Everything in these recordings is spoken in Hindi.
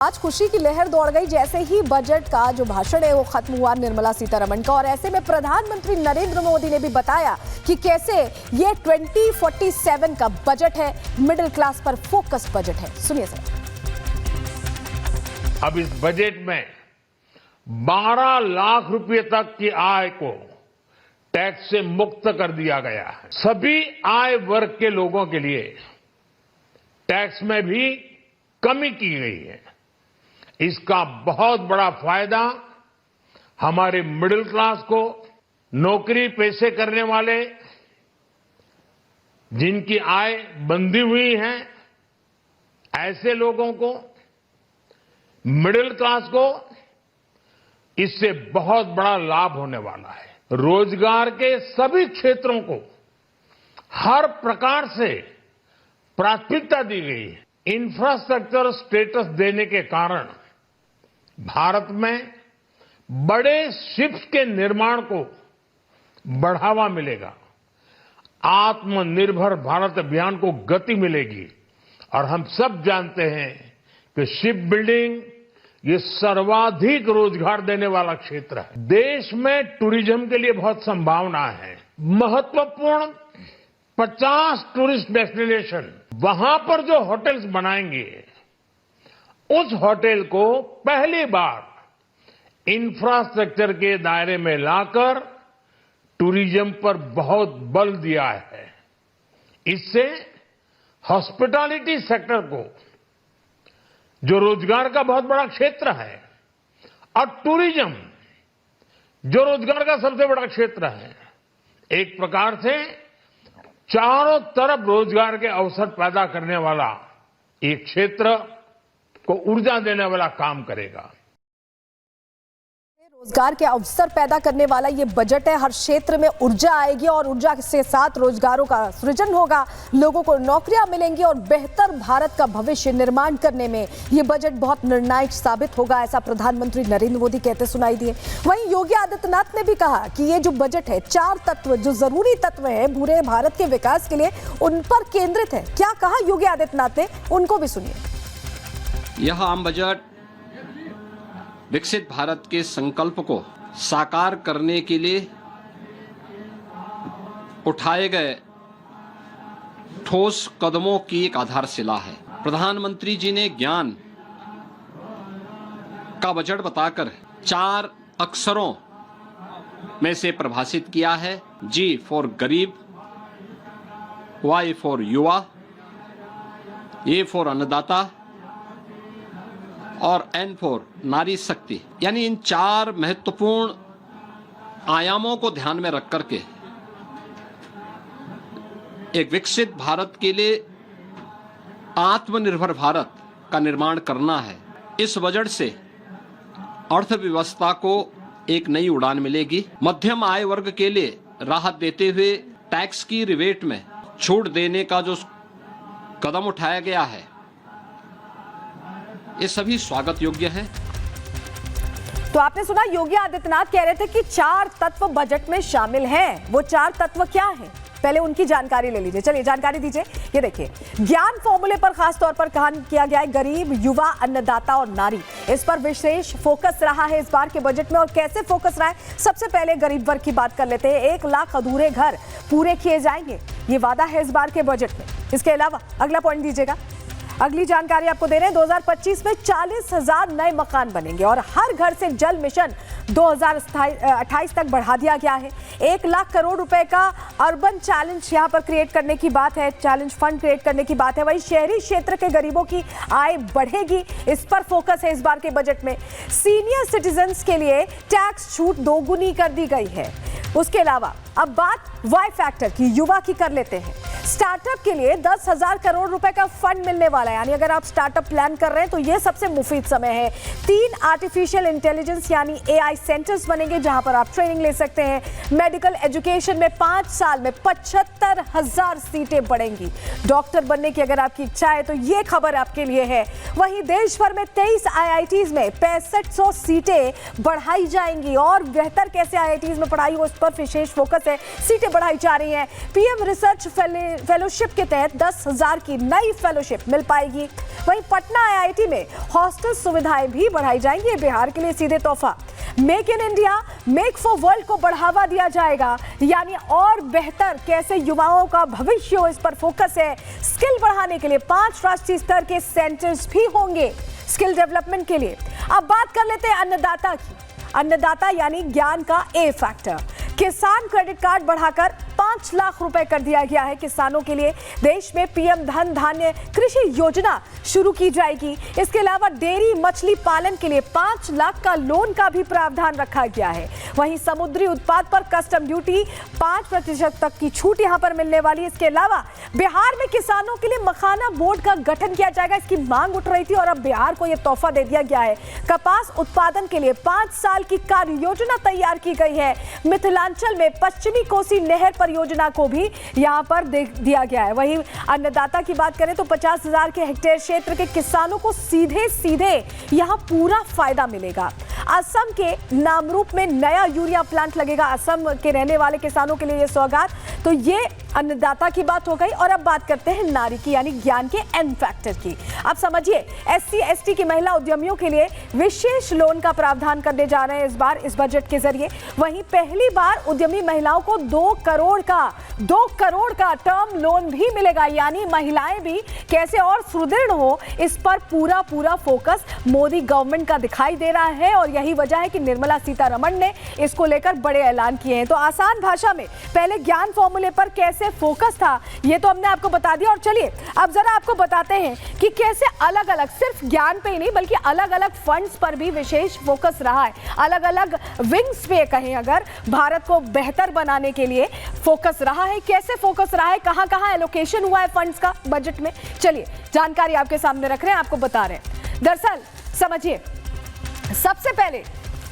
आज खुशी की लहर दौड़ गई जैसे ही बजट का जो भाषण है वो खत्म हुआ निर्मला सीतारमण का। और ऐसे में प्रधानमंत्री नरेंद्र मोदी ने भी बताया कि कैसे ये 2047 का बजट है, मिडिल क्लास पर फोकस बजट है। सुनिए सर। अब इस बजट में 12 लाख रुपए तक की आय को टैक्स से मुक्त कर दिया गया है। सभी आय वर्ग के लोगों के लिए टैक्स में भी कमी की गई है। इसका बहुत बड़ा फायदा हमारे मिडिल क्लास को, नौकरी पेशे करने वाले, जिनकी आय बंधी हुई है, ऐसे लोगों को, मिडिल क्लास को इससे बहुत बड़ा लाभ होने वाला है। रोजगार के सभी क्षेत्रों को हर प्रकार से प्राथमिकता दी गई है। इंफ्रास्ट्रक्चर स्टेटस देने के कारण भारत में बड़े शिप्स के निर्माण को बढ़ावा मिलेगा, आत्मनिर्भर भारत अभियान को गति मिलेगी। और हम सब जानते हैं कि शिप बिल्डिंग ये सर्वाधिक रोजगार देने वाला क्षेत्र है। देश में टूरिज्म के लिए बहुत संभावना है। महत्वपूर्ण 50 टूरिस्ट डेस्टिनेशन, वहां पर जो होटल्स बनाएंगे, उस होटल को पहली बार इंफ्रास्ट्रक्चर के दायरे में लाकर टूरिज्म पर बहुत बल दिया है। इससे हॉस्पिटैलिटी सेक्टर को, जो रोजगार का बहुत बड़ा क्षेत्र है, और टूरिज्म जो रोजगार का सबसे बड़ा क्षेत्र है, एक प्रकार से चारों तरफ रोजगार के अवसर पैदा करने वाला एक क्षेत्र को ऊर्जा देने वाला काम करेगा। रोजगार के अवसर पैदा करने वाला ये बजट है। हर क्षेत्र में ऊर्जा आएगी और ऊर्जा के साथ रोजगारों का सृजन होगा, लोगों को नौकरियां मिलेंगी और बेहतर भारत का भविष्य निर्माण करने में ये बजट बहुत निर्णायक साबित होगा, ऐसा प्रधानमंत्री नरेंद्र मोदी कहते सुनाई दिए। वहीं योगी आदित्यनाथ ने भी कहा कि ये जो बजट है, 4 तत्व जो जरूरी तत्व है पूरे भारत के विकास के लिए, उन पर केंद्रित है। क्या कहा योगी आदित्यनाथ ने, उनको भी सुनिए। यह आम बजट विकसित भारत के संकल्प को साकार करने के लिए उठाए गए ठोस कदमों की एक आधारशिला है। प्रधानमंत्री जी ने ज्ञान का बजट बताकर 4 अक्षरों में से परिभाषित किया है। G फॉर गरीब, Y फॉर युवा, A फॉर अन्नदाता और N फॉर नारी शक्ति। यानी इन 4 महत्वपूर्ण आयामों को ध्यान में रख करके एक विकसित भारत के लिए आत्मनिर्भर भारत का निर्माण करना है। इस बजट से अर्थव्यवस्था को एक नई उड़ान मिलेगी। मध्यम आय वर्ग के लिए राहत देते हुए टैक्स की रिबेट में छूट देने का जो कदम उठाया गया है, ये सभी स्वागत योग्य हैं। तो आपने सुना, योगी आदित्यनाथ कह रहे थे कि 4 तत्व बजट में शामिल हैं। वो 4 तत्व क्या हैं, पहले उनकी जानकारी ले लीजिए। चलिए जानकारी दीजिए। ये देखिए, ज्ञान फॉर्मूले पर खास तौर पर काम किया गया है। गरीब, युवा, अन्नदाता और नारी, इस पर विशेष फोकस रहा है इस बार के बजट में। और कैसे फोकस रहा है, सबसे पहले गरीब वर्ग की बात कर लेते हैं। 1 लाख अधूरे घर पूरे किए जाएंगे, ये वादा है इस बार के बजट में। इसके अलावा अगला पॉइंट दीजिएगा, अगली जानकारी आपको दे रहे हैं। 2025 में 40,000 नए मकान बनेंगे और हर घर से जल मिशन 2028 तक बढ़ा दिया गया है। 1 लाख करोड़ रुपए का अर्बन चैलेंज यहां पर क्रिएट करने की बात है, चैलेंज फंड क्रिएट करने की बात है। वहीं शहरी क्षेत्र के गरीबों की आय बढ़ेगी, इस पर फोकस है इस बार के बजट में। सीनियर सिटीजन्स के लिए टैक्स छूट 2 गुनी कर दी गई है। उसके अलावा अब बात वाई फैक्टर की, युवा की कर लेते हैं। स्टार्टअप के लिए 10,000 करोड़ रुपए का फंड मिलने वाला है। यानी अगर आप स्टार्टअप प्लान कर रहे हैं तो यह सबसे मुफीद समय है। 3 आर्टिफिशियल इंटेलिजेंस यानी AI सेंटर्स बनेंगे जहां पर आप ट्रेनिंग ले सकते हैं। मेडिकल एजुकेशन में 5 साल में 75,000 सीटें बढ़ेंगी। डॉक्टर बनने की अगर आपकी इच्छा है तो यह खबर आपके लिए है। वहीं देश भर में 23 IITs में 6500 सीटें बढ़ाई जाएंगी। और बेहतर कैसे IITs में पढ़ाई हो, इस पर विशेष फोकस है। सीटें बढ़ाई जा रही हैं। PM रिसर्च फेलोशिप के तहत 10,000 की नई फेलोशिप मिल पाएगी। बढ़ाएगी। वहीं पटना IIT में हॉस्टल सुविधाएं भी बढ़ाई जाएंगी। बिहार के लिए सीधे तोहफा। Make in India, make for world को बढ़ावा दिया जाएगा, यानी और बेहतर कैसे युवाओं का भविष्य हो, इस पर फोकस है। स्किल बढ़ाने के लिए 5 राष्ट्रीय स्तर के सेंटर्स भी होंगे स्किल डेवलपमेंट के लिए। अब बात कर लेते हैं अन्नदाता की। अन्नदाता यानी ज्ञान का ए फैक्टर। किसान क्रेडिट कार्ड बढ़ाकर 5 लाख रुपए कर दिया गया है किसानों के लिए। देश में PM धन धान्य कृषि योजना शुरू की जाएगी। इसके अलावा डेयरी मछली पालन के लिए 5 लाख का लोन का भी प्रावधान रखा गया है। वहीं समुद्री उत्पाद पर कस्टम ड्यूटी 5% तक की छूट यहां पर मिलने वाली है। इसके अलावा बिहार में किसानों के लिए मखाना बोर्ड का गठन किया जाएगा। इसकी मांग उठ रही थी और अब बिहार को यह तोहफा दे दिया गया है। कपास उत्पादन के लिए 5 साल की कार्य योजना तैयार की गई है। मिथिलांचल में पश्चिमी कोसी नहर परियोजना को भी यहां पर दिया गया है। वहीं अन्नदाता की बात करें तो 50,000 के हेक्टेयर क्षेत्र के किसानों को सीधे यहां पूरा फायदा मिलेगा। असम के नामरूप में नया यूरिया प्लांट लगेगा। असम के रहने वाले किसानों के लिए यह सौगात। तो ये अन्नदाता की बात हो गई। और अब बात करते हैं नारी की, यानी ज्ञान के एन फैक्टर की। अब समझिए, SC ST की महिला उद्यमियों के लिए विशेष लोन का प्रावधान करने जा रहे हैं इस बार इस बजट के जरिए। वहीं पहली बार उद्यमी महिलाओं को 2 करोड़ का टर्म लोन भी मिलेगा, यानी महिलाएं भी कैसे और सुदृढ़ हो, इस पर पूरा फोकस मोदी गवर्नमेंट का दिखाई दे रहा है। और यही वजह है कि निर्मला सीतारमण ने इसको लेकर बड़े ऐलान किए हैं। तो आसान भाषा में पहले ज्ञान फॉर्मूले पर कैसे फोकस था, ये तो हमने आपको बता दिया। और चलिए अब जरा आपको बताते हैं कि कैसे अलग अलग, सिर्फ ज्ञान पे ही नहीं बल्कि अलग अलग फंड्स पर भी विशेष फोकस रहा है। अलग अलग विंग्स पे कहें अगर, भारत को बेहतर बनाने के लिए फोकस रहा है। कैसे फोकस रहा है, कहां कहां एलोकेशन हुआ है फंड्स का बजट में, चलिए जानकारी आपके सामने रख रहे हैं, आपको बता रहे हैं। दरअसल समझिए, सबसे पहले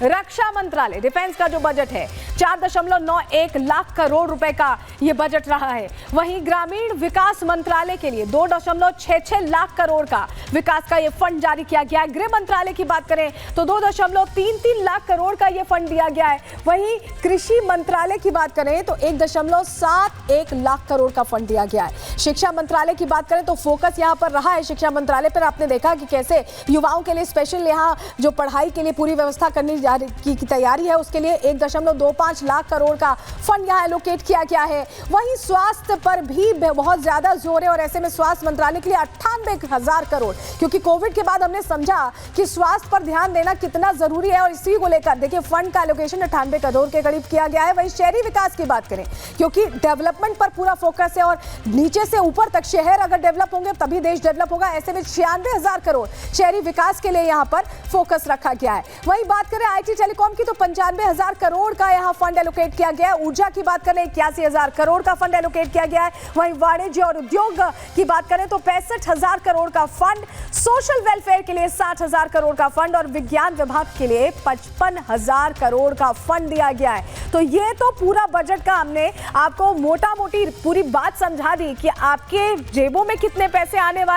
रक्षा मंत्रालय, डिफेंस का जो बजट है 4.91 लाख करोड़ रुपए का यह बजट रहा है। वहीं ग्रामीण विकास मंत्रालय के लिए 2.66 लाख करोड़ का विकास का यह फंड जारी किया गया है। गृह मंत्रालय की बात करें तो 2.33 लाख करोड़ का यह फंड दिया गया है। वहीं कृषि मंत्रालय की बात करें तो 1.71 लाख करोड़ का फंड दिया गया है। शिक्षा मंत्रालय की बात करें तो फोकस यहां पर रहा है शिक्षा मंत्रालय पर। आपने देखा कि कैसे युवाओं के लिए स्पेशल यहां जो पढ़ाई के लिए पूरी व्यवस्था करनी की तैयारी है, उसके लिए 1.25 लाख करोड़ का फंड यहां एलोकेट किया गया है। वहीं स्वास्थ्य पर भी बहुत ज्यादा जोर है और ऐसे में स्वास्थ्य मंत्रालय के लिए 98,000 करोड़, क्योंकि कोविड के बाद हमने समझा कि स्वास्थ्य पर ध्यान देना कितना जरूरी है और इसी को लेकर देखिए फंड का एलोकेशन 98 करोड़ के करीब किया गया है। वहीं शहरी विकास की बात करें, क्योंकि डेवलपमेंट पर पूरा फोकस है और नीचे से ऊपर तक शहर अगर डेवलप होंगे तभी देश डेवलप होगा। ऐसे में 96,000 करोड़ शहरी विकास के लिए यहां पर फोकस रखा गया है। वहीं बात करें IT टेलीकॉम की तो 95,000 करोड़ का यहां फंड एलोकेट किया गया है। ऊर्जा की बात करें 81,000 करोड़ का फंड एलोकेट किया गया है। वहीं वाणिज्य और उद्योग की बात करें तो 65,000 करोड़ का फंड, सोशल वेलफेयर के लिए 60,000 करोड़ का फंड और विज्ञान विभाग के लिए 55,000 करोड़ का फंड दिया गया है। तो ये तो पूरा बजट का हमने आपको मोटा मोटी पूरी बात समझा दी कि आपके जेबों में कितने पैसे आने वाले